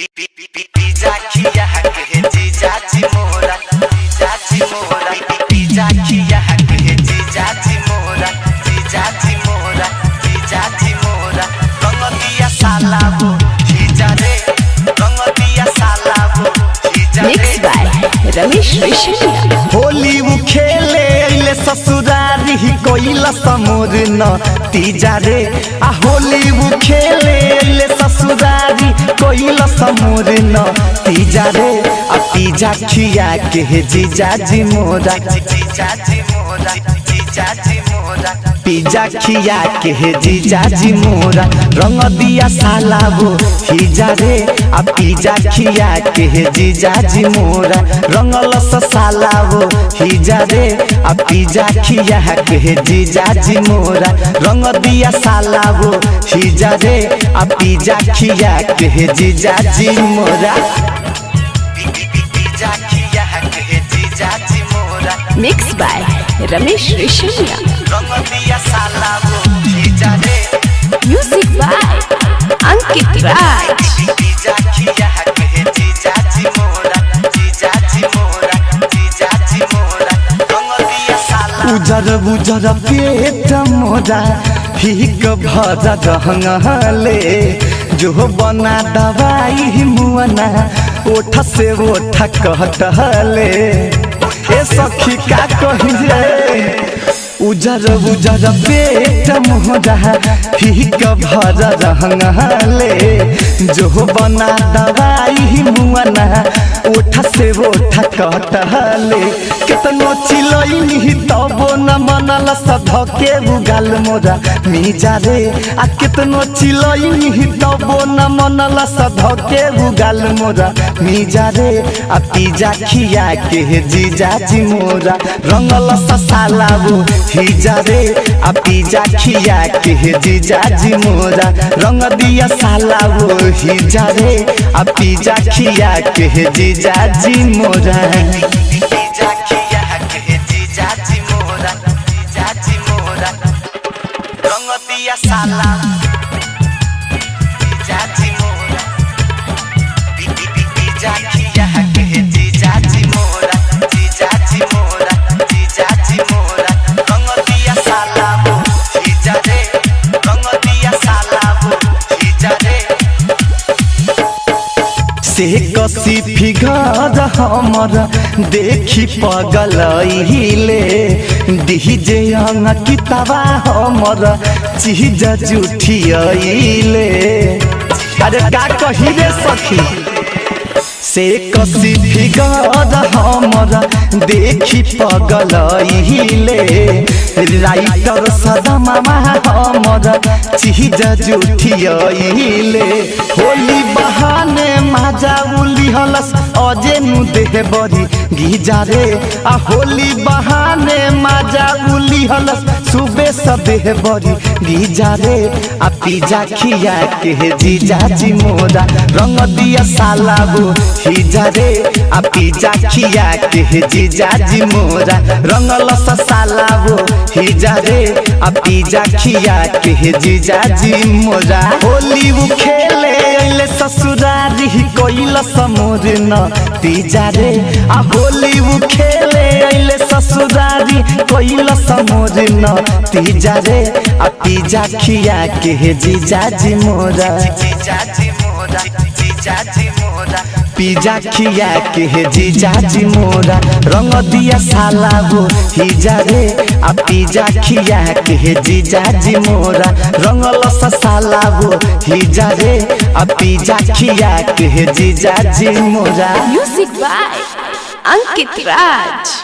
Pizza खिया के जीजा जी मोरा पिज्जा खिया के जीजा जी मोरा रंग दिया साला वो जीजा रे रंग दिया साला वो जीजा रे। Mixed by Ramesh ऋषिया। होली वो खेले अइले ससुरारी कोइला समोर न तीजा रे आ होली वो खेले अइले ससुरारी कोइला समोर न तीजा रे आ पिज्जा खिया के जीजा जी मोरा पिज्जा खिया के जीजा जी मोरा रंग दिया साला वो हिजा रे आ पिज्जा खिया के जीजा जी मोरा रंगल साला वो हिजा रे आ पिज्जा खिया के जीजा जी मोरा रंग दिया साला वो हिजा रे आ पिज्जा खिया के जीजा जी मोरा पिज्जा खिया के जीजा जी मोरा Mixed by रमेश ऋषिया। रंग दिया साला वो जीजा रे Music by Ankit Raj. Pizza खिया के जीजा जी मोरा रंग दिया साला उजर बुजर पेट मोरा हिक भरा रहंगले जो बना दवाई मुअना ओठ से ओठ कहटले ए सखी का कहिए उजर बुजर पेट मोरा हिक भरा रहंगले जो बना दवाई मुअना ओठ से ओठ कहटले कितनो चिलई तबो न मनल सधके उगाल मोरा मिजा रे आ कितनो चिलई तबो न मनल सधके उगाल मोरा मिजा रे आ पिज्जा खिया के जीजा जी मोरा रंगल साला वो हिजा रे आ पिज्जा खिया के जीजा जी मोरा रंग दिया साला वो हिजा रे आ पिज्जा खिया के जीजा जी मोरा पिज्जा खिया के जीजा जी मोरा रंग दिया साला जीजा जी मोरा पिज्जा खिया के जीजा जी मोरा रंग दिया साला वो जीजा रे रंग दिया साला वो जीजा रे। से कसी फिगर हमर देखी पगलइले डीजे अंकितवा हमर चीज जुठियले अरे का कही रे सखी से कसी फिगर हमर देखी पगलइले राइटर सदमा हमर चीज जुठियले होली बहाने माजा उली हलस अजे नु देह बरी गिजा रे आ होली बहाने माजा उली हलस सुबह सदेह बरी गिजा रे आ पिज्जा खिया के जीजा जी मोरा रंग दिया साला वो हिजा रे आ पिज्जा खिया के जीजा जी मोरा रंगल साला वो हिजा रे आ पिज्जा खिया के जीजा जी मोरा होली वो खेले अइले ससुरारी कोइला समोर न तीजा रे आ होली वो खेले अइले ससुरारी कोइला समोर न तीजा रे आ पिज्जा खिया के जीजा जी मोरा पिज्जा खिया के जीजा जी मोरा रंग दिया साला वो हिजा रे आ पिज्जा खिया के जीजा जी मोरा रंगल साला वो हिजा रे आ पिज्जा खिया के जीजा जी मोरा Music by अंकित राज।